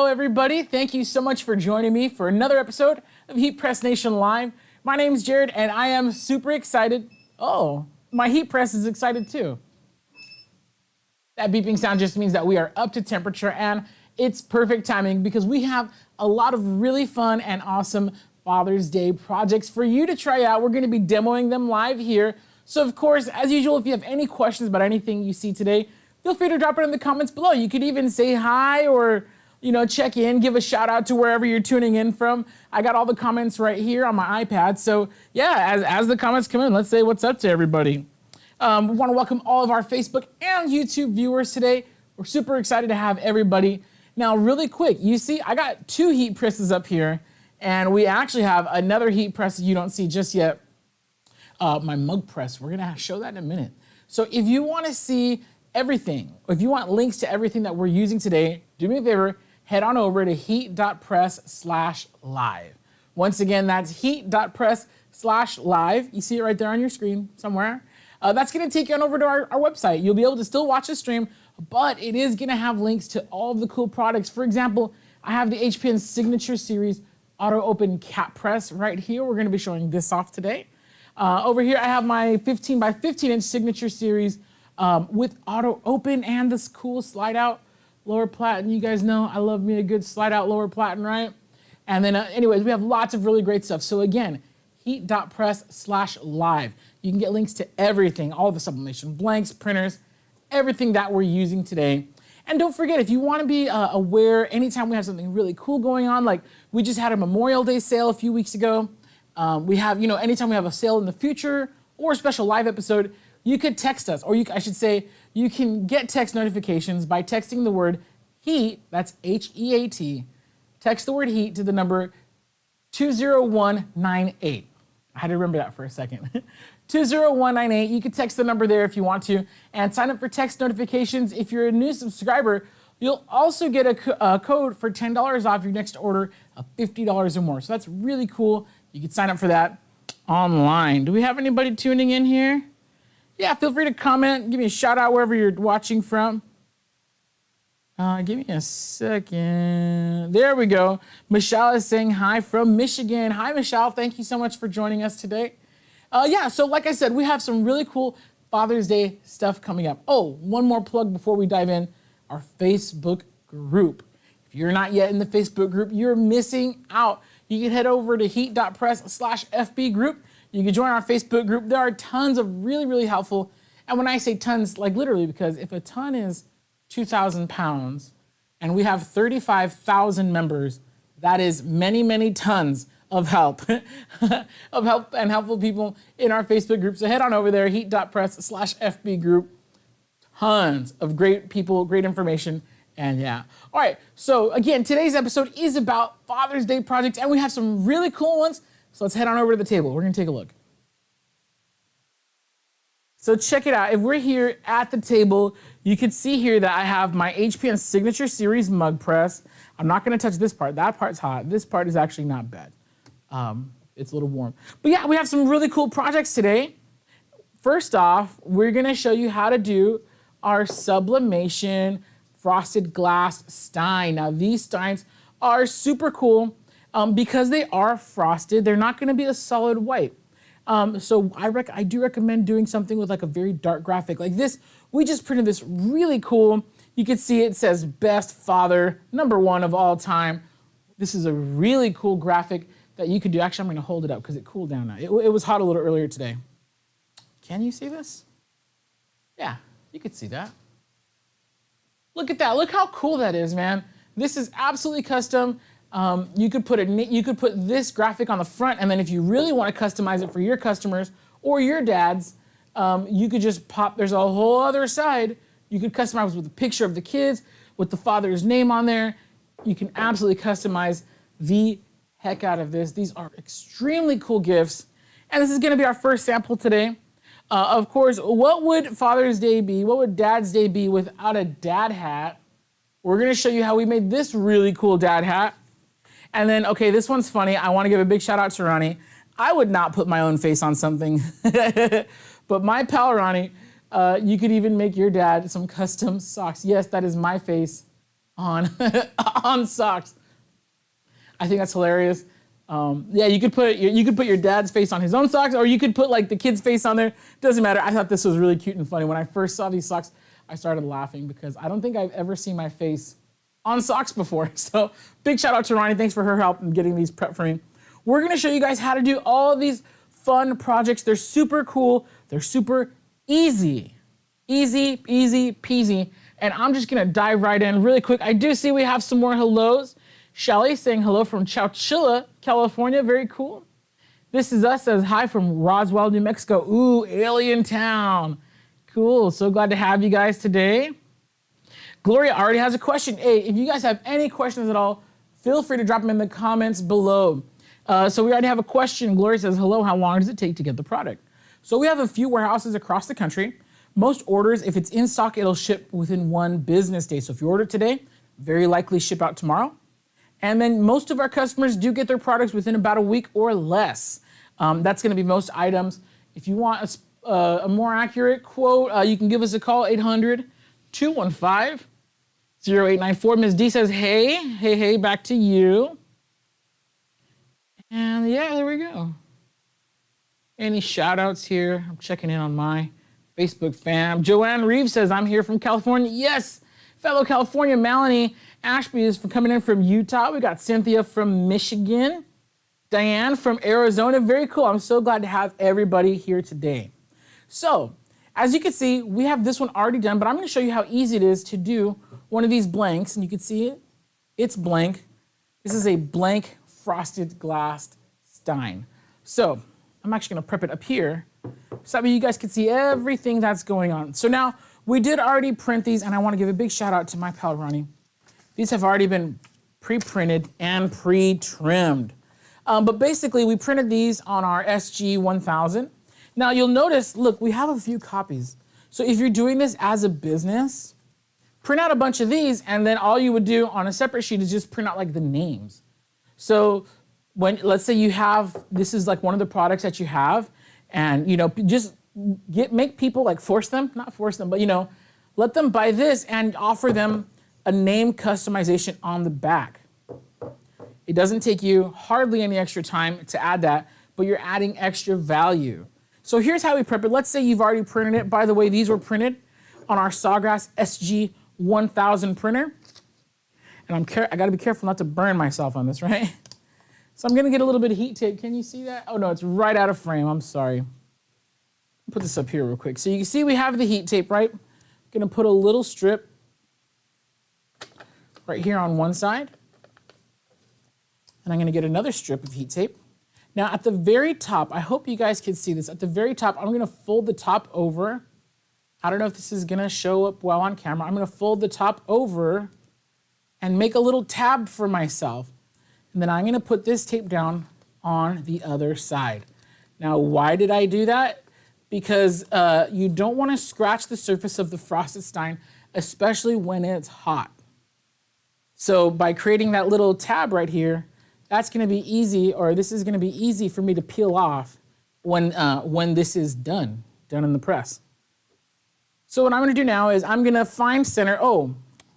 Hello, everybody. Thank you so much for joining me for another episode of Heat Press Nation Live. My name's Jared, and I am super excited. Oh, my heat press is excited too. That beeping sound just means that we are up to temperature, and it's perfect timing because we have a lot of really fun and awesome Father's Day projects for you to try out. We're going to be demoing them live here. So, of course, as usual, if you have any questions about anything you see today, feel free to drop it in the comments below. You could even say hi or, check in, give a shout out to wherever you're tuning in from. I got all the comments right here on my iPad. So yeah, as the comments come in, let's say what's up to everybody. We want to welcome all of our Facebook and YouTube viewers today. We're super excited to have everybody. Now, really quick, you see, I got 2 heat presses up here, and we actually have another heat press that you don't see just yet. My mug press, we're gonna show that in a minute. So if you wanna see everything, or if you want links to everything that we're using today, do me a favor, head on over to heat.press/live. Once again, that's heat.press/live. You see it right there on your screen somewhere. That's gonna take you on over to our website. You'll be able to still watch the stream, but it is gonna have links to all of the cool products. For example, I have the HPN Signature Series Auto Open Cap Press right here. We're gonna be showing this off today. Over here, I have my 15 by 15 inch Signature Series with Auto Open and this cool slide out lower platen. You guys know I love me a good slide out lower platen, right? And then anyways, we have lots of really great stuff. So again, heat.press/live. You can get links to everything, all the sublimation blanks, printers, everything that we're using today. And don't forget, if you want to be aware anytime we have something really cool going on, like we just had a Memorial Day sale a few weeks ago. We have, anytime we have a sale in the future or a special live episode, you could text us, or I should say, you can get text notifications by texting the word HEAT, that's HEAT. Text the word HEAT to the number 20198. I had to remember that for a second. 20198. You can text the number there if you want to, and sign up for text notifications. If you're a new subscriber, you'll also get a code for $10 off your next order of $50 or more. So that's really cool. You can sign up for that online. Do we have anybody tuning in here? Yeah, feel free to comment. Give me a shout out wherever you're watching from. Give me a second. There we go. Michelle is saying hi from Michigan. Hi, Michelle. Thank you so much for joining us today. So like I said, we have some really cool Father's Day stuff coming up. Oh, one more plug before we dive in. Our Facebook group. If you're not yet in the Facebook group, you're missing out. You can head over to heat.press/FB group. You can join our Facebook group. There are tons of really, really helpful, and when I say tons, like literally, because if a ton is 2,000 pounds and we have 35,000 members, that is many, many tons of help, of help and helpful people in our Facebook group. So head on over there, heat.press/FB group. Tons of great people, great information. And yeah. All right. So again, today's episode is about Father's Day projects, and we have some really cool ones. So let's head on over to the table. We're going to take a look. So check it out. If we're here at the table, you can see here that I have my HPN Signature Series mug press. I'm not going to touch this part. That part's hot. This part is actually not bad. It's a little warm. But yeah, we have some really cool projects today. First off, we're going to show you how to do our Sublimation frosted glass stein. Now these steins are super cool because they are frosted. They're not going to be a solid white. So I do recommend doing something with like a very dark graphic like this. We just printed this really cool. You can see it says best father, #1 of all time. This is a really cool graphic that you could do. Actually, I'm going to hold it up because it cooled down now. It was hot a little earlier today. Can you see this? Yeah, you could see that. Look at that. Look how cool that is, man. This is absolutely custom. You could put this graphic on the front, and then if you really want to customize it for your customers or your dads, you could just pop. There's a whole other side. You could customize with a picture of the kids, with the father's name on there. You can absolutely customize the heck out of this. These are extremely cool gifts, and this is going to be our first sample today. Of course, what would Father's Day be? What would Dad's Day be without a dad hat? We're gonna show you how we made this really cool dad hat. And then, okay, this one's funny. I wanna give a big shout out to Ronnie. I would not put my own face on something, but my pal Ronnie, you could even make your dad some custom socks. Yes, that is my face on on socks. I think that's hilarious. Yeah, you could put your dad's face on his own socks, or you could put like the kid's face on there. Doesn't matter. I thought this was really cute and funny. When I first saw these socks, I started laughing because I don't think I've ever seen my face on socks before. So big shout out to Ronnie. Thanks for her help in getting these prepped for me. We're gonna show you guys how to do all of these fun projects. They're super cool. They're super easy. Easy, easy peasy. And I'm just gonna dive right in really quick. I do see we have some more hellos. Shelly saying hello from Chowchilla, California. Very cool. This is us, says hi from Roswell, New Mexico. Ooh, Alien Town. Cool, so glad to have you guys today. Gloria already has a question. Hey, if you guys have any questions at all, feel free to drop them in the comments below. So we already have a question. Gloria says, hello, how long does it take to get the product? So we have a few warehouses across the country. Most orders, if it's in stock, it'll ship within 1 business day. So if you order today, very likely ship out tomorrow. And then most of our customers do get their products within about a week or less. That's gonna be most items. If you want a more accurate quote, you can give us a call, 800-215-0894. Ms. D says, hey, back to you. And yeah, there we go. Any shout outs here? I'm checking in on my Facebook fam. Joanne Reeves says, I'm here from California. Yes, fellow California. Melanie Ashby is coming in from Utah. We got Cynthia from Michigan. Diane from Arizona. Very cool. I'm so glad to have everybody here today. So, as you can see, we have this one already done, but I'm going to show you how easy it is to do one of these blanks. And you can see it. It's blank. This is a blank frosted glass stein. So, I'm actually going to prep it up here so that you guys can see everything that's going on. So now, we did already print these, and I want to give a big shout out to my pal Ronnie. These have already been pre-printed and pre-trimmed. But basically, we printed these on our SG-1000. Now, you'll notice, look, we have a few copies. So if you're doing this as a business, print out a bunch of these, and then all you would do on a separate sheet is just print out like the names. So when, let's say you have, this is like one of the products that you have, and just make people like not force them, but let them buy this and offer them a name customization on the back. It doesn't take you hardly any extra time to add that, but you're adding extra value. So here's how we prep it. Let's say you've already printed it. By the way, these were printed on our Sawgrass SG-1000 printer. And I gotta be careful not to burn myself on this, right? So I'm gonna get a little bit of heat tape. Can you see that? Oh no, it's right out of frame, I'm sorry. Put this up here real quick. So you can see we have the heat tape, right? Gonna put a little strip right here on one side. And I'm gonna get another strip of heat tape. Now at the very top, I hope you guys can see this. At the very top, I'm gonna fold the top over. I don't know if this is gonna show up well on camera. I'm gonna fold the top over and make a little tab for myself. And then I'm gonna put this tape down on the other side. Now, why did I do that? Because you don't wanna scratch the surface of the frosted stein, especially when it's hot. So by creating that little tab right here, that's gonna be easy, or this is gonna be easy for me to peel off when this is done in the press. So what I'm gonna do now is I'm gonna find center. Oh,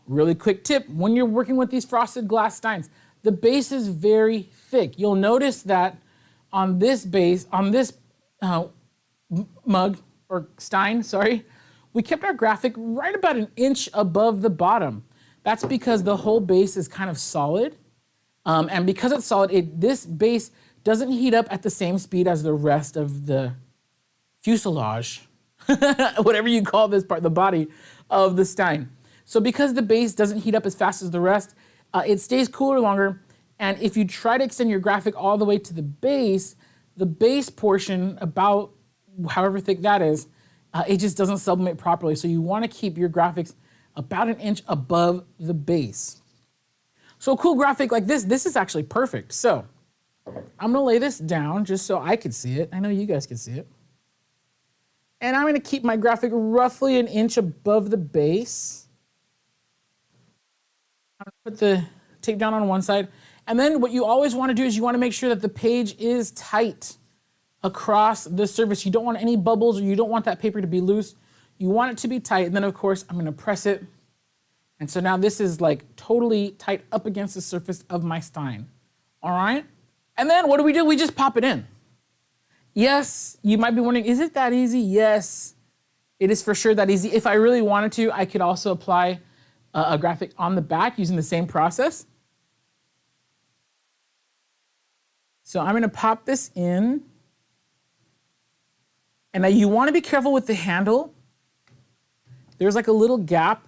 really quick tip, when you're working with these frosted glass steins, the base is very thick. You'll notice that on this base, on this mug, or stein, sorry, we kept our graphic right about an inch above the bottom. That's because the whole base is kind of solid. And because it's solid, this base doesn't heat up at the same speed as the rest of the fuselage, whatever you call this part, the body of the stein. So because the base doesn't heat up as fast as the rest, it stays cooler longer. And if you try to extend your graphic all the way to the base portion, about however thick that is, it just doesn't sublimate properly. So you want to keep your graphics about an inch above the base. So a cool graphic like this is actually perfect. So I'm gonna lay this down just so I can see it. I know you guys can see it. And I'm gonna keep my graphic roughly an inch above the base. I'm gonna put the tape down on one side. And then what you always wanna do is you wanna make sure that the page is tight across the surface. You don't want any bubbles, or you don't want that paper to be loose. You want it to be tight. And then of course, I'm gonna press it And so now this is like totally tight up against the surface of my stein. All right? And then what do? We just pop it in. Yes, you might be wondering, is it that easy? Yes, it is for sure that easy. If I really wanted to, I could also apply a graphic on the back using the same process. So I'm gonna pop this in. And now you wanna be careful with the handle. There's like a little gap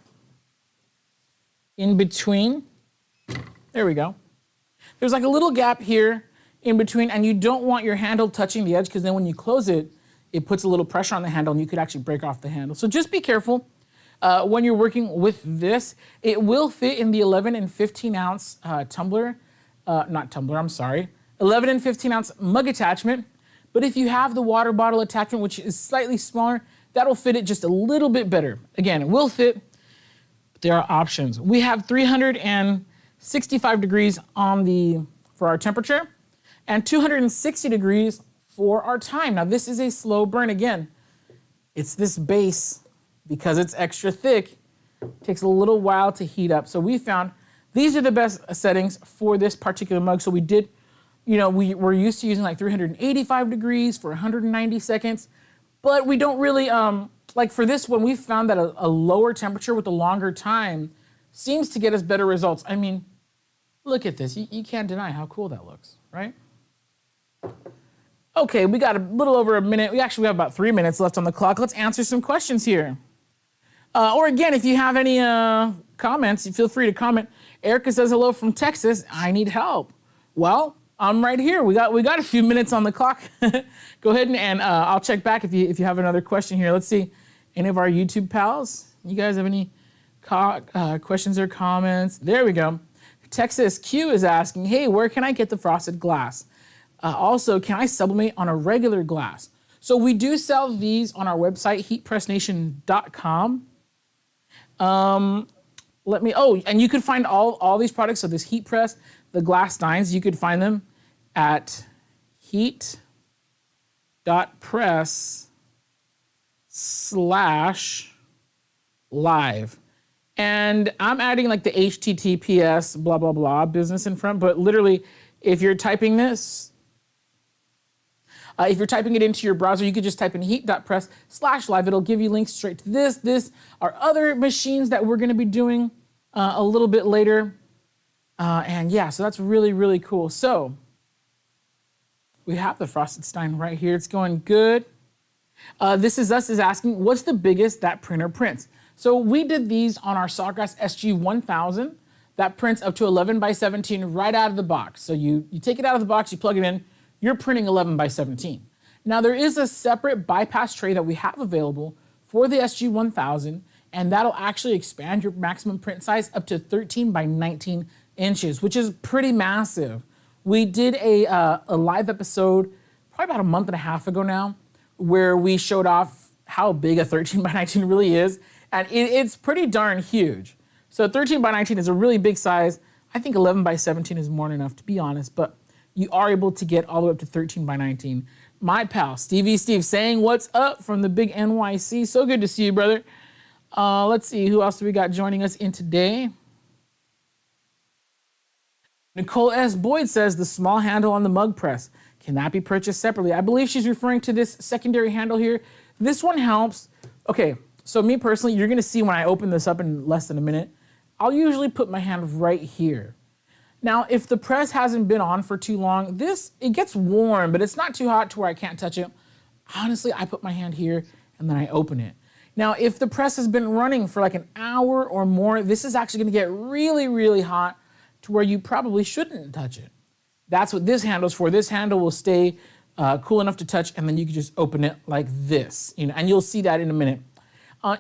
in between. There we go. There's like a little gap here in between, and you don't want your handle touching the edge, because then when you close it, it puts a little pressure on the handle and you could actually break off the handle. So just be careful when you're working with this. It will fit in the 11 and 15 ounce tumbler, not tumbler, I'm sorry, 11 and 15 ounce mug attachment. But if you have the water bottle attachment, which is slightly smaller, that'll fit it just a little bit better. Again, it will fit, but there are options. We have 365 degrees for our temperature, and 260 degrees for our time. Now this is a slow burn. Again, it's this base, because it's extra thick, takes a little while to heat up. So we found these are the best settings for this particular mug. So we did, we're used to using like 385 degrees for 190 seconds, but we don't really, like for this one, we found that a lower temperature with a longer time seems to get us better results. I mean, look at this. You can't deny how cool that looks, right? Okay, we got a little over a minute. We have about 3 minutes left on the clock. Let's answer some questions here. Or again, if you have any comments, feel free to comment. Erica says, hello from Texas. I need help. Well, I'm right here. We got a few minutes on the clock. Go ahead and I'll check back if you have another question here. Let's see. Any of our YouTube pals? You guys have any questions or comments? There we go. Texas Q is asking, hey, where can I get the frosted glass? Also, can I sublimate on a regular glass? So we do sell these on our website, heatpressnation.com. And you could find all these products. So this heat press, the glass steins, you could find them at heat.press/live. And I'm adding like the HTTPS blah, blah, blah business in front, but literally if you're typing this, if you're typing it into your browser, you could just type in heat.press/live. It'll give you links straight to this, our other machines that we're gonna be doing a little bit later. And yeah, so that's really, really cool. So we have the frosted stein right here. It's going good. This is us is asking, what's the biggest that printer prints? So we did these on our Sawgrass SG-1000. That prints up to 11 by 17 right out of the box. So you take it out of the box, you plug it in, you're printing 11 by 17. Now there is a separate bypass tray that we have available for the SG-1000, and that'll actually expand your maximum print size up to 13 by 19 inches, which is pretty massive. We did a live episode probably about a month and a half ago now, where we showed off how big a 13 by 19 really is, and it's pretty darn huge. So 13 by 19 is a really big size. I think 11 by 17 is more than enough, to be honest, but you are able to get all the way up to 13 by 19. My pal, Stevie Steve, saying what's up from the big NYC. So good to see you, brother. Let's see, who else do we got joining us in today? Nicole S. Boyd says the small handle on the mug press. Can that be purchased separately? I believe she's referring to this secondary handle here. This one helps. Okay, so me personally, you're gonna see when I open this up in less than a minute, I'll usually put my hand right here. Now, if the press hasn't been on for too long, it gets warm, but it's not too hot to where I can't touch it. Honestly, I put my hand here and then I open it. Now, if the press has been running for like an hour or more, this is actually gonna get really, really hot to where you probably shouldn't touch it. That's what this handle's for. This handle will stay cool enough to touch, and then you can just open it like this, and you'll see that in a minute.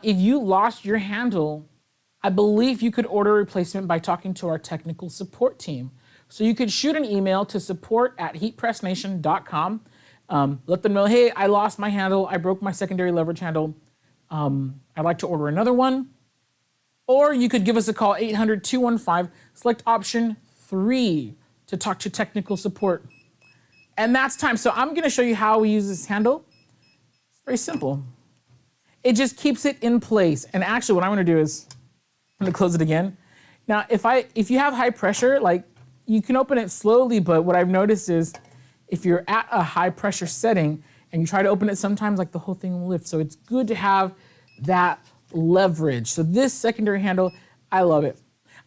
If you lost your handle, I believe you could order a replacement by talking to our technical support team. So you could shoot an email to support@heatpressnation.com. Let them know, hey, I lost my handle. I broke my secondary leverage handle. I'd like to order another one. Or you could give us a call, 800-215, select option 3 to talk to technical support. And that's time. So I'm gonna show you how we use this handle. It's very simple. It just keeps it in place. And actually what I'm gonna do is, gonna close it again. Now, if you have high pressure, like you can open it slowly, but what I've noticed is if you're at a high pressure setting and you try to open it, sometimes like the whole thing will lift. So it's good to have that leverage. So this secondary handle, I love it.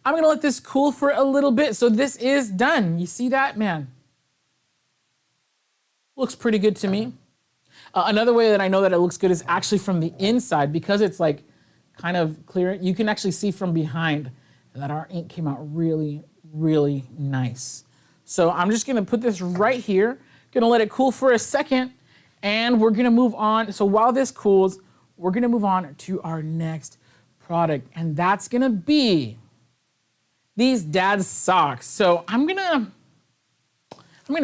I'm gonna let this cool for a little bit. So this is done. You see that, man? Looks pretty good to me. Another way that I know that it looks good is actually from the inside, because it's like kind of clear. You can actually see from behind that our ink came out really, really nice. So I'm just gonna put this right here, gonna let it cool for a second, and we're gonna move on. So while this cools, we're gonna move on to our next product, and that's gonna be these dad's socks. So I'm gonna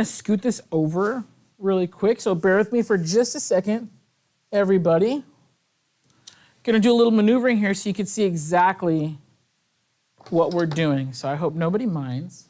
scoot this over really quick, so bear with me for just a second, everybody. Gonna do a little maneuvering here so you can see exactly what we're doing. So I hope nobody minds.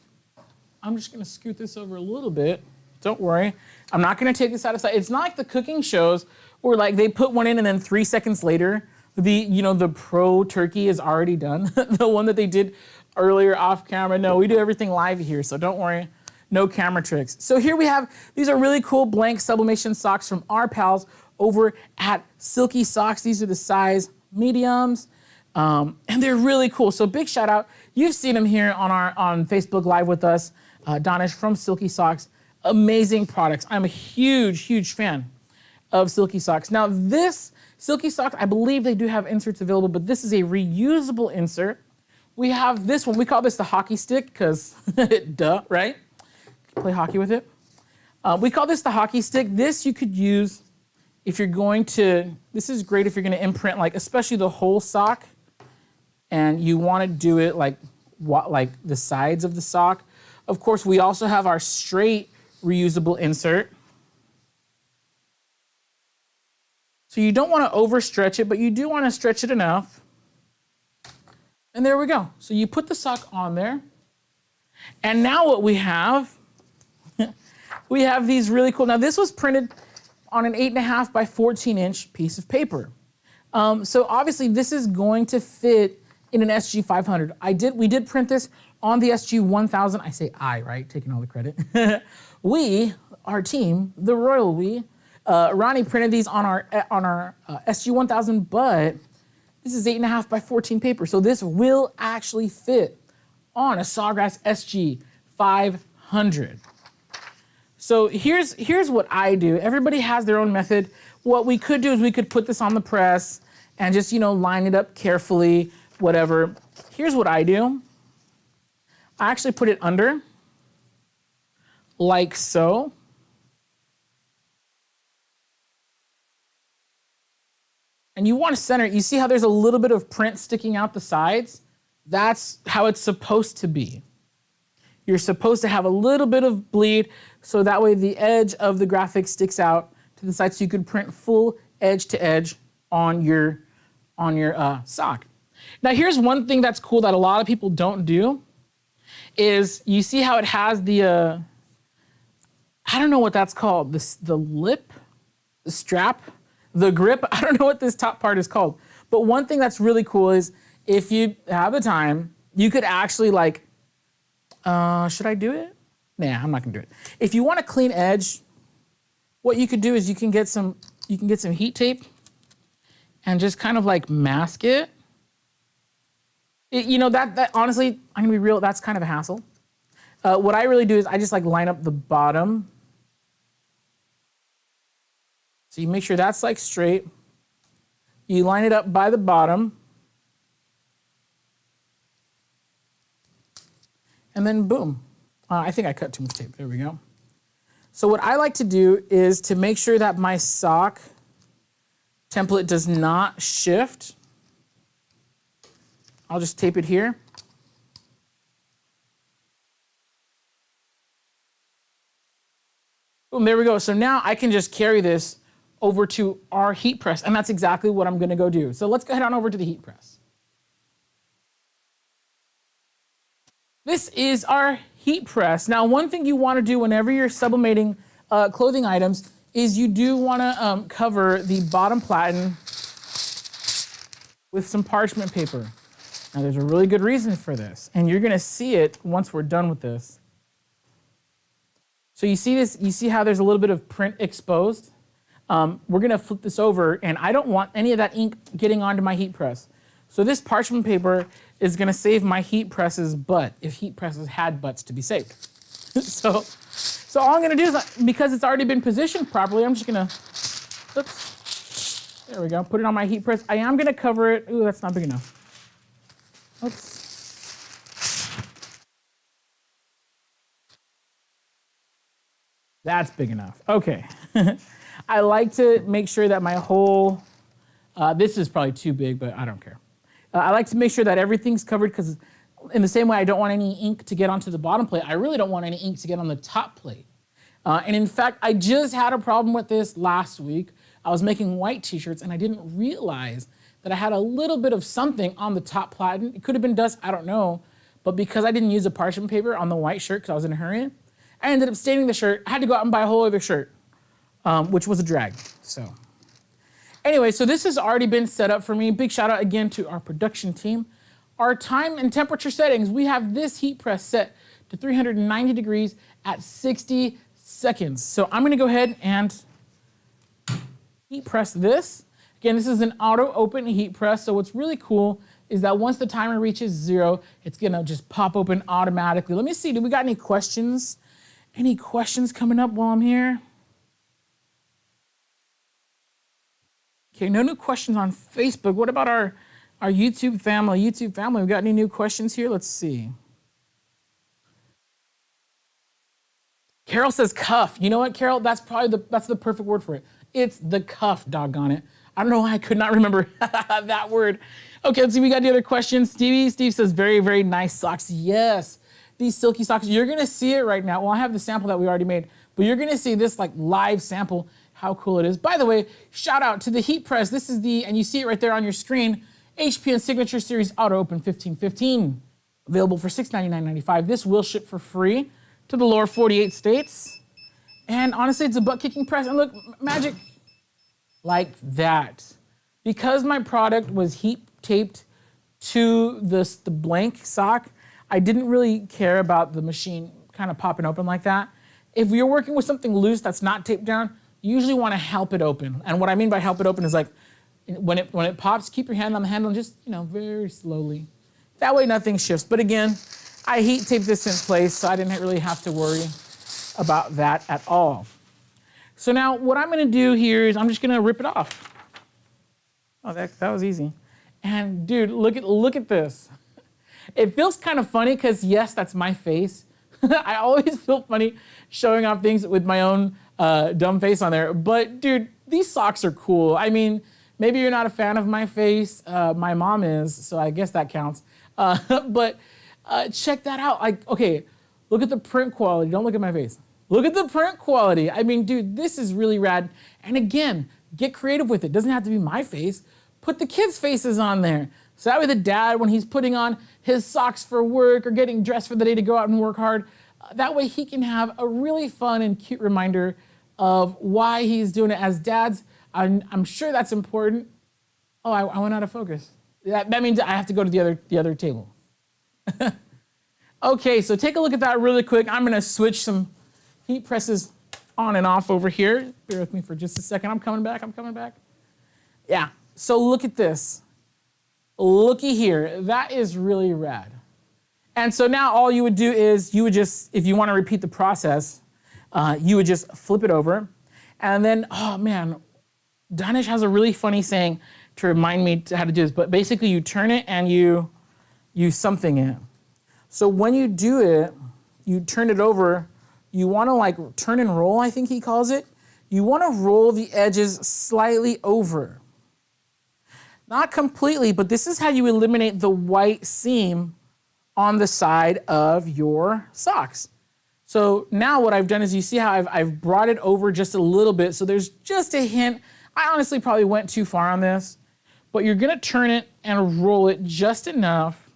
I'm just gonna scoot this over a little bit. Don't worry, I'm not gonna take this out of sight. It's not like the cooking shows where like they put one in and then 3 seconds later, the pro turkey is already done. The one that they did earlier off camera. No, we do everything live here, so don't worry. No camera tricks. So here we have, these are really cool blank sublimation socks from our pals over at Silky Socks. These are the size mediums, and they're really cool. So big shout out. You've seen them here on Facebook Live with us, Donish from Silky Socks. Amazing products. I'm a huge, huge fan of Silky Socks. Now this Silky Socks, I believe they do have inserts available, but this is a reusable insert. We have this one, we call this the hockey stick because duh, right? Play hockey with it. We call this the hockey stick. This you could use if you're going to, this is great if you're gonna imprint like, especially the whole sock, and you wanna do it like the sides of the sock. Of course, we also have our straight reusable insert. So you don't wanna overstretch it, but you do wanna stretch it enough. And there we go. So you put the sock on there. And now what we have, we have these really cool, now this was printed on an 8.5 by 14 inch piece of paper. So obviously this is going to fit in an SG 500. We did print this on the SG 1000. I say I, right? Taking all the credit. We, our team, the royal we, Ronnie printed these on our SG 1000, but this is 8.5 by 14 paper. So this will actually fit on a Sawgrass SG 500. So here's what I do. Everybody has their own method. What we could do is we could put this on the press and just, line it up carefully, whatever. Here's what I do. I actually put it under, like so. And you want to center it. You see how there's a little bit of print sticking out the sides? That's how it's supposed to be. You're supposed to have a little bit of bleed so that way the edge of the graphic sticks out to the side so you could print full edge to edge on your sock. Now here's one thing that's cool that a lot of people don't do is you see how it has the, I don't know what that's called, the lip, the strap, the grip. I don't know what this top part is called. But one thing that's really cool is if you have the time, you could actually like, should I do it? Nah, I'm not gonna do it. If you want a clean edge, what you could do is you can get some heat tape and just kind of like mask it. That honestly, I'm gonna be real, that's kind of a hassle. What I really do is I just like line up the bottom. So you make sure that's like straight. You line it up by the bottom. And then boom. I think I cut too much tape, there we go. So what I like to do is to make sure that my sock template does not shift, I'll just tape it here. Boom, there we go. So now I can just carry this over to our heat press, and that's exactly what I'm gonna go do. So let's go head on over to the heat press. This is our heat press. Now, one thing you wanna do whenever you're sublimating clothing items is you do wanna cover the bottom platen with some parchment paper. Now there's a really good reason for this, and you're gonna see it once we're done with this. So you see this, you see how there's a little bit of print exposed? We're gonna flip this over, and I don't want any of that ink getting onto my heat press. So this parchment paper is gonna save my heat press's butt, if heat presses had butts to be saved. So all I'm gonna do is, because it's already been positioned properly, I'm just gonna, oops, there we go, put it on my heat press. I am gonna cover it, ooh, that's not big enough. Oops. That's big enough, okay. I like to make sure that my whole, this is probably too big, but I don't care. I like to make sure that everything's covered, because in the same way I don't want any ink to get onto the bottom plate, I really don't want any ink to get on the top plate. And in fact, I just had a problem with this last week. I was making white t-shirts and I didn't realize that I had a little bit of something on the top plate. It could have been dust, I don't know. But because I didn't use a parchment paper on the white shirt because I was in a hurry, I ended up staining the shirt. I had to go out and buy a whole other shirt, which was a drag, so. Anyway, so this has already been set up for me. Big shout out again to our production team. Our time and temperature settings, we have this heat press set to 390 degrees at 60 seconds. So I'm gonna go ahead and heat press this. Again, this is an auto open heat press. So what's really cool is that once the timer reaches 0, it's gonna just pop open automatically. Let me see, do we got any questions? Any questions coming up while I'm here? Okay, no new questions on Facebook. What about our YouTube family? YouTube family, we got any new questions here? Let's see. Carol says cuff. You know what, Carol? That's probably that's the perfect word for it. It's the cuff, doggone it. I don't know why I could not remember that word. Okay, let's see, we got the other questions. Steve says very, very nice socks. Yes, these silky socks. You're gonna see it right now. Well, I have the sample that we already made, but you're gonna see this like live sample, how cool it is. By the way, shout out to the heat press. This is the, and you see it right there on your screen, HPN Signature Series Auto Open 1515. Available for $699.95. This will ship for free to the lower 48 states. And honestly, it's a butt-kicking press. And look, magic, like that. Because my product was heat taped to the blank sock, I didn't really care about the machine kind of popping open like that. If you're working with something loose that's not taped down, you usually want to help it open. And what I mean by help it open is like, when it pops, keep your hand on the handle and just, very slowly. That way nothing shifts. But again, I heat taped this in place, so I didn't really have to worry about that at all. So now what I'm gonna do here is I'm just gonna rip it off. Oh, that was easy. And dude, look at this. It feels kind of funny because yes, that's my face. I always feel funny showing off things with my own dumb face on there. But dude, these socks are cool. I mean, maybe you're not a fan of my face. My mom is, so I guess that counts. But check that out. Like, okay, look at the print quality. Don't look at my face. Look at the print quality. I mean, dude, this is really rad. And again, get creative with it. Doesn't have to be my face. Put the kids' faces on there. So that way the dad, when he's putting on his socks for work or getting dressed for the day to go out and work hard, that way he can have a really fun and cute reminder of why he's doing it. As dads, I'm sure that's important. Oh, I went out of focus. That means I have to go to the other table. Okay, so take a look at that really quick. I'm gonna switch some heat presses on and off over here. Bear with me for just a second. I'm coming back. Yeah, so look at this. Looky here, that is really rad. And so now all you would do is you would just, if you wanna repeat the process, you would just flip it over. And then, oh man, Danish has a really funny saying to remind me how to do this, but basically you turn it and you something it. So when you do it, you turn it over, you wanna like turn and roll, I think he calls it. You wanna roll the edges slightly over. Not completely, but this is how you eliminate the white seam on the side of your socks. So now what I've done is you see how I've brought it over just a little bit, so there's just a hint. I honestly probably went too far on this, but you're gonna turn it and roll it just enough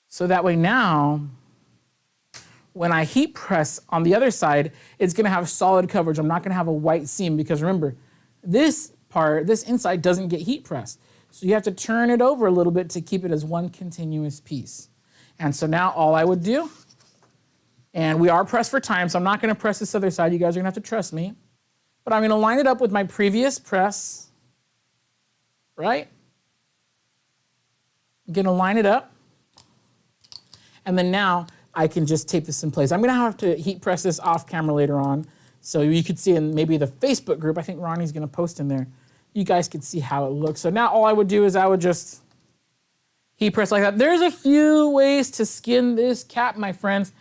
so that way now, when I heat press on the other side, it's gonna have solid coverage. I'm not gonna have a white seam because remember, this part, this inside doesn't get heat pressed. So you have to turn it over a little bit to keep it as one continuous piece. And so now all I would do, and we are pressed for time, so I'm not gonna press this other side. You guys are gonna have to trust me. But I'm gonna line it up with my previous press, right? I'm gonna line it up. And then now I can just tape this in place. I'm gonna have to heat press this off camera later on. So you could see in maybe the Facebook group, I think Ronnie's gonna post in there. You guys could see how it looks. So now all I would do is I would just heat press like that. There's a few ways to skin this cap, my friends.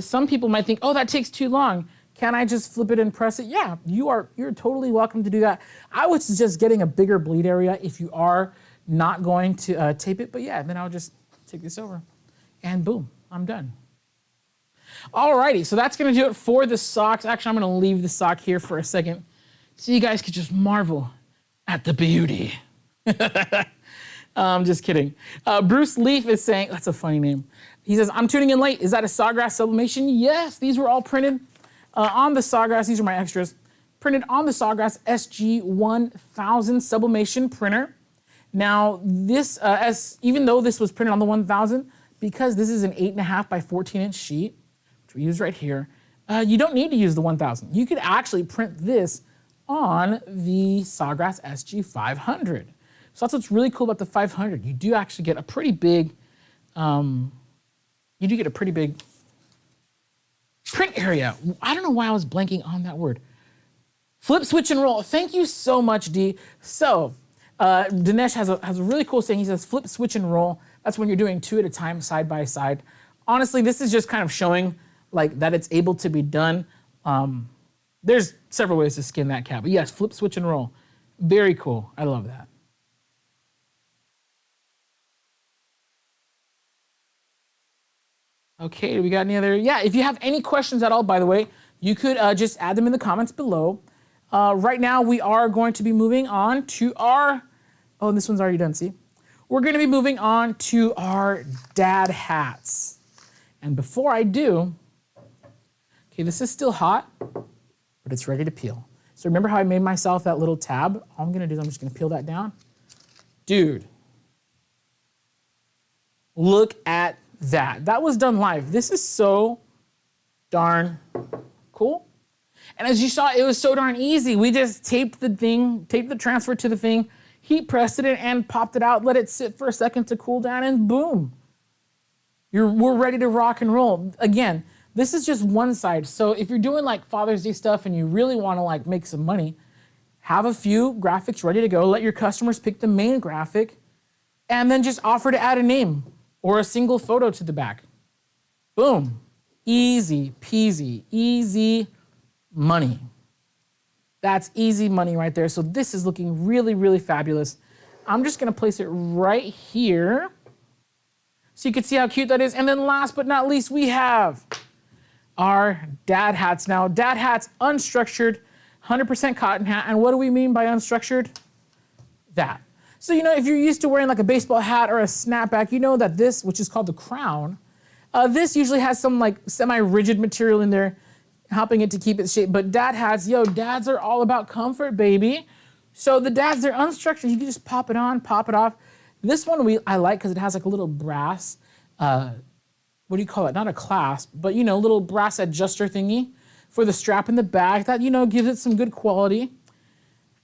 Some people might think, oh, that takes too long. Can I just flip it and press it? Yeah, you're totally welcome to do that. I would suggest getting a bigger bleed area if you are not going to tape it. But yeah, then I'll just take this over and boom, I'm done. Alrighty, so that's gonna do it for the socks. Actually, I'm gonna leave the sock here for a second so you guys could just marvel at the beauty. Just kidding. Bruce Leaf is saying, that's a funny name. He says, I'm tuning in late. Is that a Sawgrass Sublimation? Yes, these were all printed on the Sawgrass. These are my extras. Printed on the Sawgrass SG1000 Sublimation printer. Now, this, even though this was printed on the 1000, because this is an 8.5 by 14-inch sheet, which we use right here, you don't need to use the 1000. You could actually print this on the Sawgrass SG500. So that's what's really cool about the 500. You do actually get a pretty big, print area. I don't know why I was blanking on that word. Flip, switch, and roll. Thank you so much, Dee. So Dinesh has a really cool saying. He says, flip, switch, and roll. That's when you're doing two at a time, side by side. Honestly, this is just kind of showing like that it's able to be done. There's several ways to skin that cap. But yes, flip, switch, and roll. Very cool. I love that. Okay, do we got any other? Yeah, if you have any questions at all, by the way, you could just add them in the comments below. Right now, we are going to be moving on to our, oh, this one's already done, see? We're gonna be moving on to our dad hats. And before I do, okay, this is still hot, but it's ready to peel. So remember how I made myself that little tab? All I'm gonna do is I'm just gonna peel that down. Dude, look at that. That was done live. This is so darn cool. And as you saw, it was so darn easy. We just taped the thing, taped the transfer to the thing, heat pressed it and popped it out, let it sit for a second to cool down, and boom. We're ready to rock and roll. Again, this is just one side. So if you're doing like Father's Day stuff and you really want to like make some money, have a few graphics ready to go, let your customers pick the main graphic, and then just offer to add a name or a single photo to the back. Boom. Easy peasy, easy money. That's easy money right there. So this is looking really, really fabulous. I'm just gonna place it right here so you can see how cute that is. And then last but not least, we have our dad hats. Now, dad hats, unstructured, 100% cotton hat. And what do we mean by unstructured? That. So, you know, if you're used to wearing like a baseball hat or a snapback, you know that this, which is called the crown, this usually has some like semi-rigid material in there, helping it to keep its shape. But dad hats, yo, dads are all about comfort, baby. So the dads, they're unstructured. You can just pop it on, pop it off. This one I like because it has like a little brass, what do you call it? Not a clasp, but you know, little brass adjuster thingy for the strap in the back that, you know, gives it some good quality.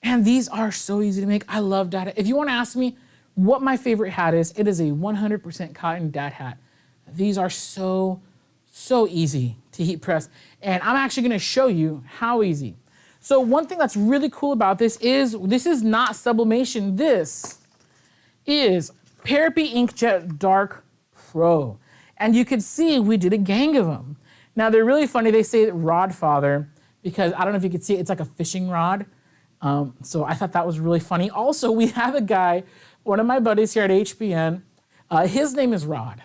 And these are so easy to make. I love dad hat. If you want to ask me what my favorite hat is, it is a 100% cotton dad hat. These are so easy to heat press. And I'm actually gonna show you how easy. So one thing that's really cool about this is not sublimation. This is Parapi Inkjet Dark Pro. And you can see we did a gang of them. Now they're really funny. They say Rod Father because I don't know if you can see it, it's like a fishing rod. So I thought that was really funny. Also, we have a guy, one of my buddies here at HPN, his name is Rod.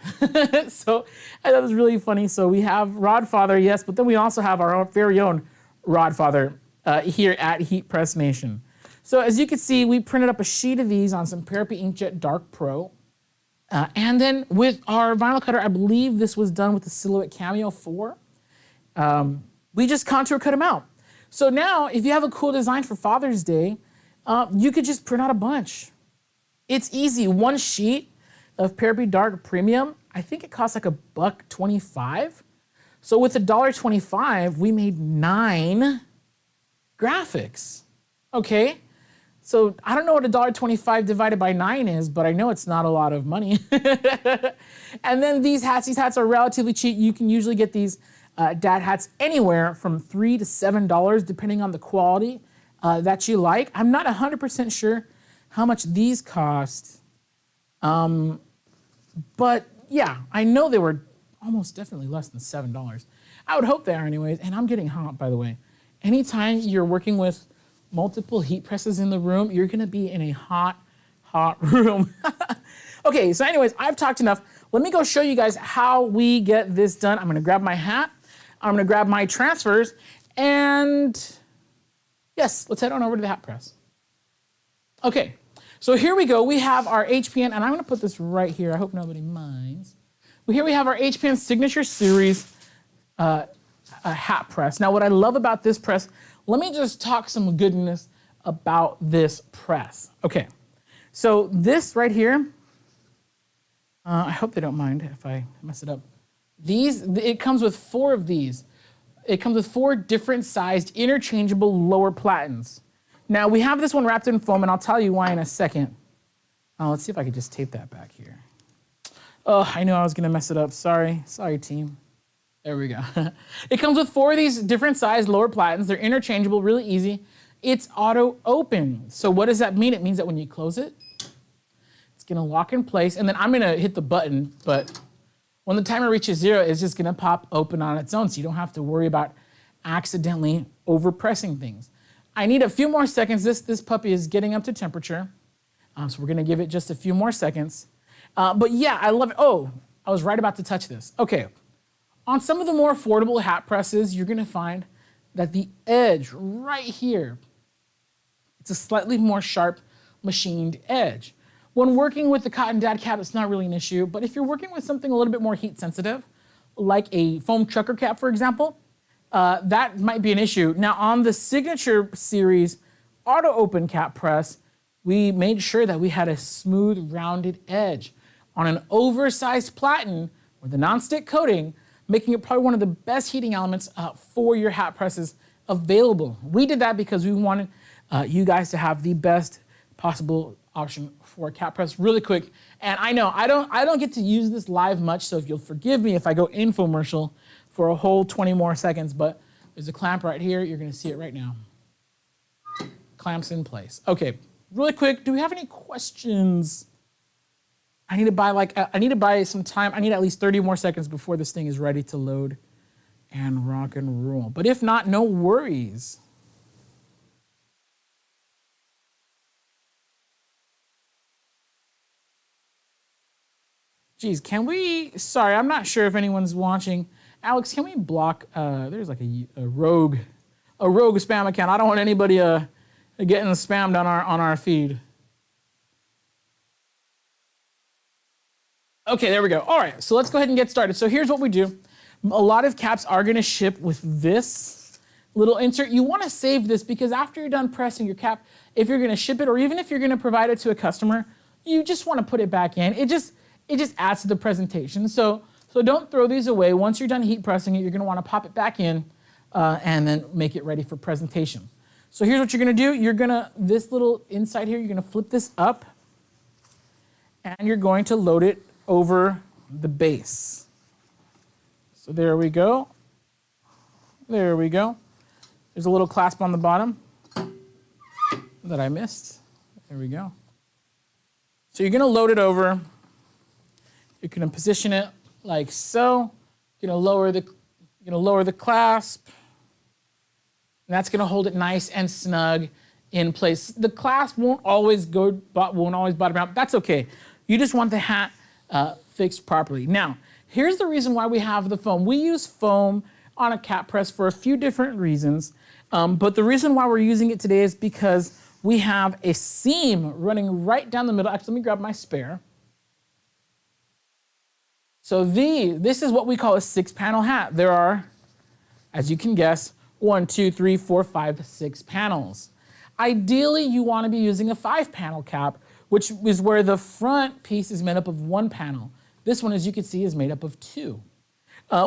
So I thought it was really funny. So we have Rod Father, yes, but then we also have our very own Rod Father here at Heat Press Nation. So as you can see, we printed up a sheet of these on some Parapi Inkjet Dark Pro. And then with our vinyl cutter, I believe this was done with the Silhouette Cameo 4. We just contour cut them out. So now, if you have a cool design for Father's Day, you could just print out a bunch. It's easy. One sheet of Paraby Dark Premium, I think it costs like $1.25. So with $1.25, we made 9 graphics. Okay? So I don't know what $1.25 divided by 9 is, but I know it's not a lot of money. And then these hats are relatively cheap. You can usually get these dad hats anywhere from $3 to $7, depending on the quality that you like. I'm not 100% sure how much these cost. But yeah, I know they were almost definitely less than $7. I would hope they are anyways. And I'm getting hot, by the way. Anytime you're working with multiple heat presses in the room, you're gonna be in a hot room. Okay, so anyways, I've talked enough. Let me go show you guys how we get this done. I'm gonna grab my hat, I'm gonna grab my transfers, and yes, let's head on over to the hat press. Okay, so here we go. We have our HPN, and I'm gonna put this right here. I hope nobody minds. Well, here we have our HPN Signature Series hat press. Now, what I love about this press, let me just talk some goodness about this press. Okay, so this right here, I hope they don't mind if I mess it up. It comes with 4 of these. It comes with 4 different sized interchangeable lower platens. Now we have this one wrapped in foam, and I'll tell you why in a second. Let's see if I could just tape that back here. Oh, I knew I was gonna mess it up. Sorry team. There we go. It comes with 4 of these different sized lower platens. They're interchangeable, really easy. It's auto open. So what does that mean? It means that when you close it, it's gonna lock in place, and then I'm gonna hit the button, but when the timer reaches 0, it's just gonna pop open on its own, so you don't have to worry about accidentally overpressing things. I need a few more seconds. This puppy is getting up to temperature, so we're gonna give it just a few more seconds. But yeah, I love it. Oh, I was right about to touch this. Okay, on some of the more affordable hat presses, you're gonna find that the edge right here, it's a slightly more sharp machined edge. When working with the cotton dad cap, it's not really an issue, but if you're working with something a little bit more heat sensitive, like a foam trucker cap, for example, that might be an issue. Now, on the Signature Series auto open cap press, we made sure that we had a smooth, rounded edge on an oversized platen with a nonstick coating, making it probably one of the best heating elements for your hat presses available. We did that because we wanted you guys to have the best possible option for a cap press really quick. And I know I don't get to use this live much, so if you'll forgive me if I go infomercial for a whole 20 more seconds, but there's a clamp right here. You're gonna see it right now. Clamps in place. Okay, really quick, do we have any questions? I need to buy some time. I need at least 30 more seconds before this thing is ready to load and rock and roll. But if not, no worries. Geez, sorry, I'm not sure if anyone's watching. Alex, can we block, there's like a rogue spam account. I don't want anybody getting spammed on our feed. Okay, there we go. All right, so let's go ahead and get started. So here's what we do. A lot of caps are gonna ship with this little insert. You wanna save this because after you're done pressing your cap, if you're gonna ship it or even if you're gonna provide it to a customer, you just wanna put it back in. It just adds to the presentation. So don't throw these away. Once you're done heat pressing it, you're gonna wanna pop it back in and then make it ready for presentation. So here's what you're gonna do. This little inside here, you're gonna flip this up and you're going to load it over the base. So there we go. There we go. There's a little clasp on the bottom that I missed. There we go. So you're gonna load it over. You're gonna position it like so. You're gonna lower the clasp. And that's gonna hold it nice and snug in place. The clasp won't always bottom out. That's okay. You just want the hat fixed properly. Now, here's the reason why we have the foam. We use foam on a cap press for a few different reasons, but the reason why we're using it today is because we have a seam running right down the middle. Actually, let me grab my spare. So this is what we call a 6-panel hat. There are, as you can guess, 1, 2, 3, 4, 5, 6 panels. Ideally, you want to be using a 5-panel cap, which is where the front piece is made up of 1 panel. This one, as you can see, is made up of 2.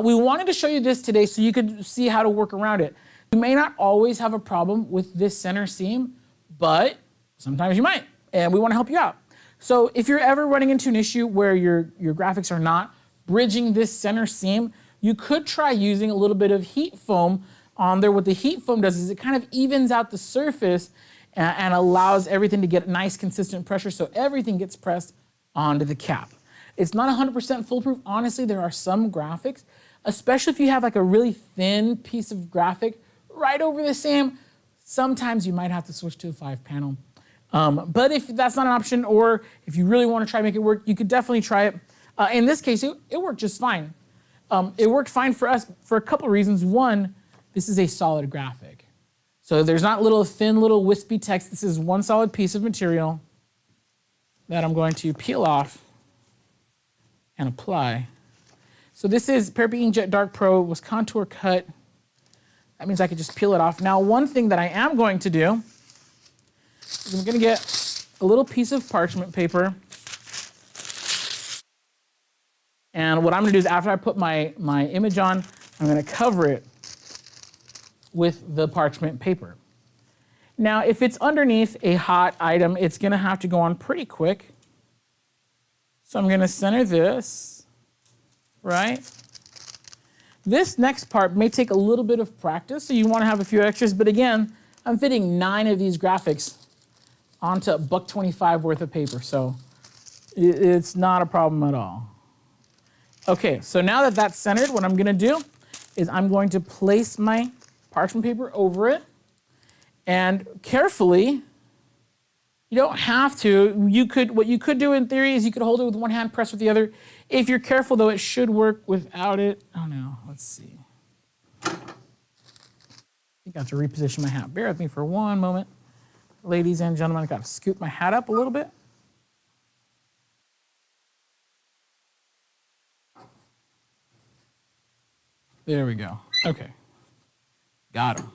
We wanted to show you this today so you could see how to work around it. You may not always have a problem with this center seam, but sometimes you might, and we want to help you out. So if you're ever running into an issue where your graphics are not bridging this center seam, you could try using a little bit of heat foam on there. What the heat foam does is it kind of evens out the surface and allows everything to get nice consistent pressure so everything gets pressed onto the cap. It's not 100% foolproof. Honestly, there are some graphics, especially if you have like a really thin piece of graphic right over the seam, sometimes you might have to switch to a 5-panel. But if that's not an option, or if you really want to try to make it work, you could definitely try it. In this case, it worked just fine. It worked fine for us for a couple of reasons. One, this is a solid graphic. So there's not thin little wispy text. This is one solid piece of material that I'm going to peel off and apply. So this is Parapi Inkjet Dark Pro, was contour cut. That means I could just peel it off. Now, one thing that I am going to do is I'm going to get a little piece of parchment paper. And what I'm going to do is after I put my image on, I'm going to cover it with the parchment paper. Now, if it's underneath a hot item, it's going to have to go on pretty quick. So I'm going to center this, right? This next part may take a little bit of practice, so you want to have a few extras. But again, I'm fitting 9 of these graphics onto $1.25 worth of paper, so it's not a problem at all. Okay, so now that that's centered, what I'm going to do is I'm going to place my parchment paper over it, and carefully, you don't have to. What you could do in theory is you could hold it with one hand, press with the other. If you're careful, though, it should work without it. Oh no, let's see. I think I have to reposition my hat. Bear with me for one moment. Ladies and gentlemen, I've got to scoop my hat up a little bit. There we go. Okay. Got him.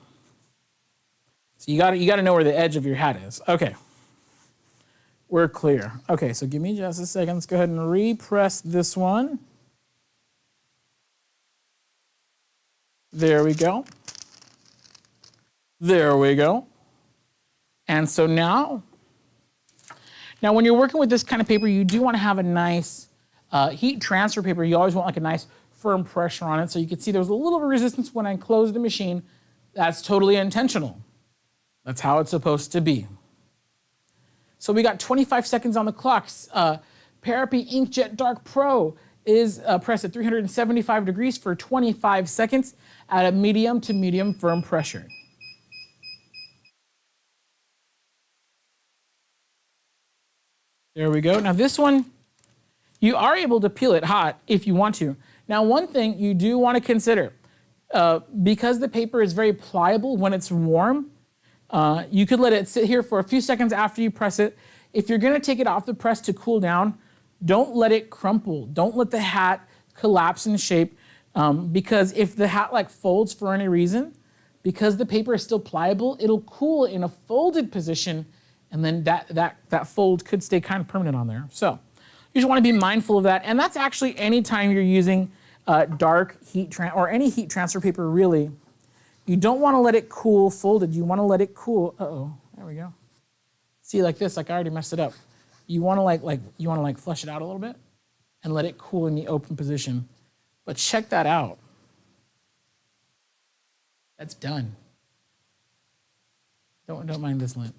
So you got to know where the edge of your hat is. Okay. We're clear. Okay, so give me just a second. Let's go ahead and repress this one. There we go. There we go. And so now when you're working with this kind of paper, you do want to have a nice heat transfer paper. You always want like a nice firm pressure on it. So you can see there was a little bit of resistance when I closed the machine. That's totally intentional. That's how it's supposed to be. So we got 25 seconds on the clock. Parapi Inkjet Dark Pro is pressed at 375 degrees for 25 seconds at a medium to medium firm pressure. There we go. Now this one, you are able to peel it hot if you want to. Now one thing you do want to consider, because the paper is very pliable when it's warm, you could let it sit here for a few seconds after you press it. If you're going to take it off the press to cool down, don't let it crumple. Don't let the hat collapse in shape, because if the hat like folds for any reason, because the paper is still pliable, it'll cool in a folded position, and then that fold could stay kind of permanent on there. So you just want to be mindful of that. And that's actually any time you're using dark heat or any heat transfer paper really. You don't want to let it cool folded. You want to let it cool. Uh-oh, there we go. See, like this, like I already messed it up. You want to flush it out a little bit and let it cool in the open position. But check that out. That's done. Don't mind this lint.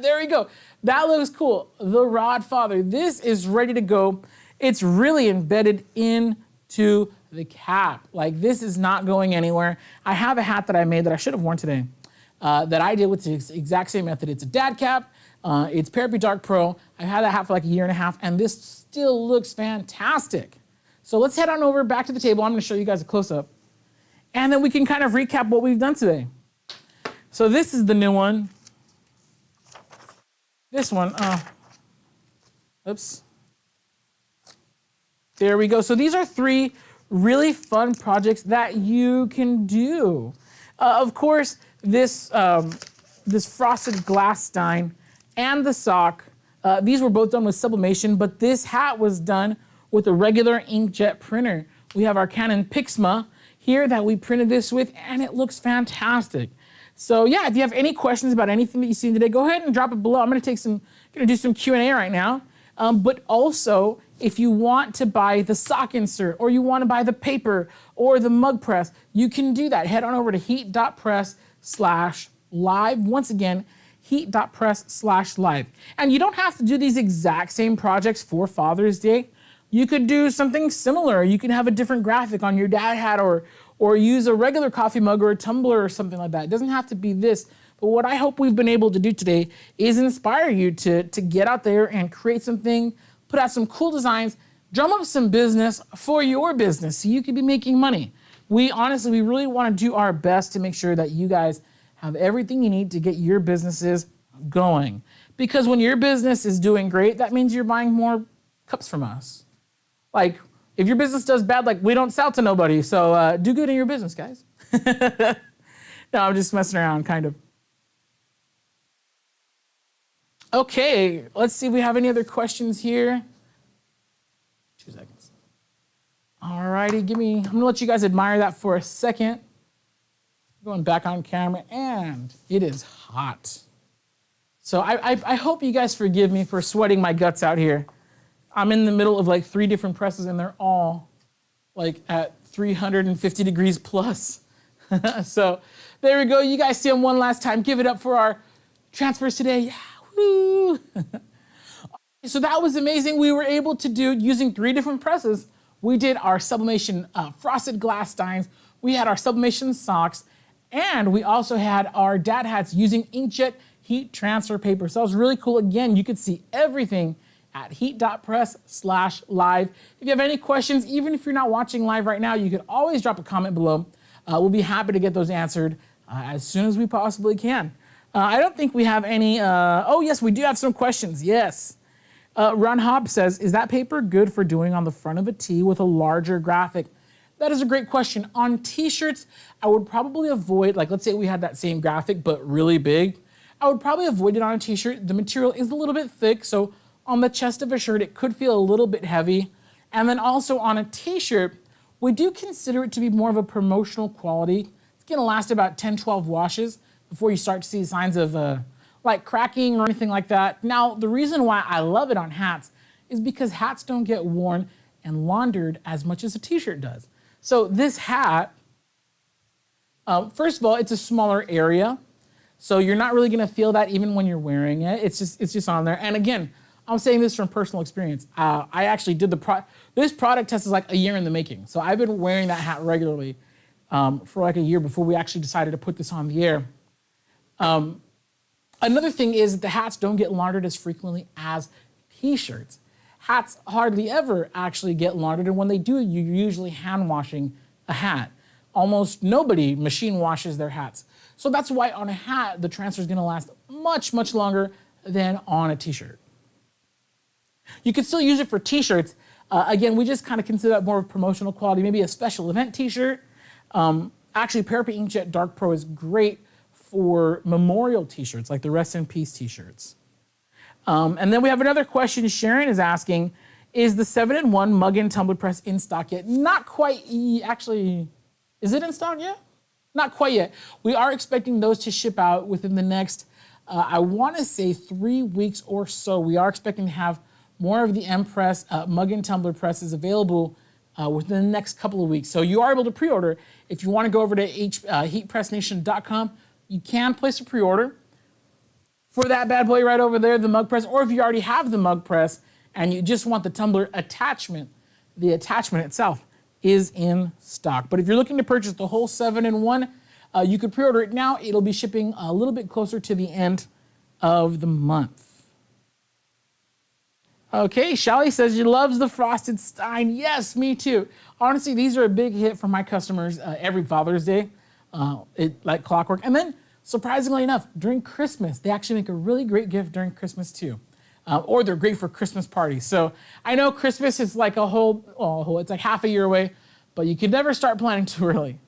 There we go. That looks cool. The Rod Father. This is ready to go. It's really embedded into the cap. Like, this is not going anywhere. I have a hat that I made that I should have worn today that I did with the exact same method. It's a dad cap. It's Parapi Dark Pro. I've had that hat for like a year and a half, and this still looks fantastic. So let's head on over back to the table. I'm going to show you guys a close-up, and then we can kind of recap what we've done today. So this is the new one. This one, oops. There we go. So these are 3 really fun projects that you can do. Of course, this this frosted glass stein and the sock. These were both done with sublimation, but this hat was done with a regular inkjet printer. We have our Canon Pixma here that we printed this with, and it looks fantastic. So yeah, if you have any questions about anything that you've seen today, go ahead and drop it below. I'm gonna do some Q&A right now. But also, if you want to buy the sock insert, or you want to buy the paper or the mug press, you can do that. Head on over to heat.press/live. Once again, heat.press/live. And you don't have to do these exact same projects for Father's Day. You could do something similar. You can have a different graphic on your dad hat, or use a regular coffee mug or a tumbler or something like that. It doesn't have to be this. But what I hope we've been able to do today is inspire you to get out there and create something, put out some cool designs, drum up some business for your business so you could be making money. We really want to do our best to make sure that you guys have everything you need to get your businesses going. Because when your business is doing great, that means you're buying more cups from us. Like, if your business does bad, like, we don't sell to nobody. So do good in your business, guys. No, I'm just messing around, kind of. Okay, let's see if we have any other questions here. 2 seconds. All righty, I'm gonna let you guys admire that for a second. Going back on camera, and it is hot. So I hope you guys forgive me for sweating my guts out here. I'm in the middle of like 3 different presses, and they're all like at 350 degrees plus. So there we go. You guys see them one last time. Give it up for our transfers today. Yeah, woo. So that was amazing. We were able to do, using 3 different presses, we did our Sublimation frosted glass steins, we had our Sublimation socks, and we also had our dad hats using inkjet heat transfer paper. So that was really cool. Again, you could see everything at heat.press/live. If you have any questions, even if you're not watching live right now, you could always drop a comment below. We'll be happy to get those answered as soon as we possibly can. I don't think we have any, oh yes, we do have some questions, yes. Ron Hobb says, is that paper good for doing on the front of a tee with a larger graphic? That is a great question. On t-shirts, I would probably avoid, like let's say we had that same graphic but really big, I would probably avoid it on a t-shirt. The material is a little bit thick, so on the chest of a shirt, it could feel a little bit heavy. And then also on a t-shirt, we do consider it to be more of a promotional quality. It's gonna last about 10, 12 washes before you start to see signs of like cracking or anything like that. Now, the reason why I love it on hats is because hats don't get worn and laundered as much as a t-shirt does. So this hat, first of all, it's a smaller area. So you're not really gonna feel that even when you're wearing it. It's just on there. And again, I'm saying this from personal experience. I actually did this product test is like a year in the making. So I've been wearing that hat regularly for like a year before we actually decided to put this on the air. Another thing is that the hats don't get laundered as frequently as t-shirts. Hats hardly ever actually get laundered, and when they do, you're usually hand washing a hat. Almost nobody machine washes their hats. So that's why on a hat, the transfer is gonna last much, much longer than on a t-shirt. You could still use it for t-shirts. Again, we just kind of consider that more of promotional quality, maybe a special event t-shirt. Actually, Parapi Inkjet Dark Pro is great for memorial t-shirts, like the Rest in Peace t-shirts. And then we have another question. Sharon is asking, is the 7-in-1 mug and tumbler press in stock yet? Not quite, actually, is it in stock yet? Not quite yet. We are expecting those to ship out within the next, I wanna say 3 weeks or so. We are expecting to have more of the M-Press mug and tumbler presses available within the next couple of weeks. So you are able to pre-order. If you wanna go over to heatpressnation.com, you can place a pre-order for that bad boy right over there, the mug press, or if you already have the mug press and you just want the tumbler attachment, the attachment itself is in stock. But if you're looking to purchase the whole 7-in-1, you could pre-order it now. It'll be shipping a little bit closer to the end of the month. Okay, Shelly says she loves the frosted stein. Yes, me too. Honestly, these are a big hit for my customers every Father's Day, like clockwork. And then, surprisingly enough, during Christmas, they actually make a really great gift during Christmas too. Or they're great for Christmas parties. So I know Christmas is like it's like half a year away, but you can never start planning too early.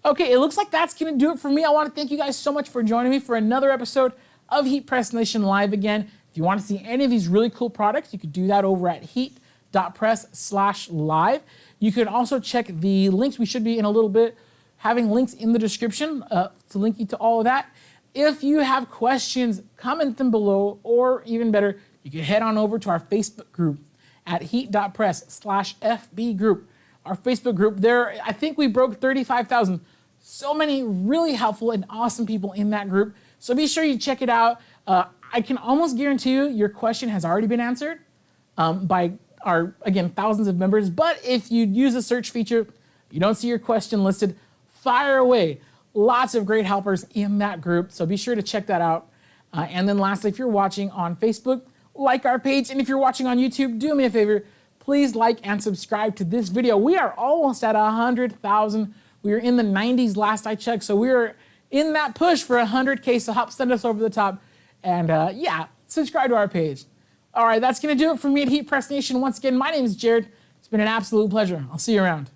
Okay, it looks like that's gonna do it for me. I wanna thank you guys so much for joining me for another episode of Heat Press Nation Live again. If you wanna see any of these really cool products, you could do that over at heat.press/live. You can also check the links. We should be in a little bit having links in the description to link you to all of that. If you have questions, comment them below, or even better, you can head on over to our Facebook group at heat.press/FB group. Our Facebook group, there, I think we broke 35,000. So many really helpful and awesome people in that group. So be sure you check it out. I can almost guarantee you your question has already been answered by our, again, thousands of members. But if you use the search feature, you don't see your question listed, fire away. Lots of great helpers in that group. So be sure to check that out. And then lastly, if you're watching on Facebook, like our page. And if you're watching on YouTube, do me a favor, please like and subscribe to this video. We are almost at 100,000. We were in the 90s last I checked, so we're in that push for 100K, so help send us over the top. And yeah, subscribe to our page. All right, that's gonna do it for me at Heat Press Nation. Once again, my name is Jared. It's been an absolute pleasure. I'll see you around.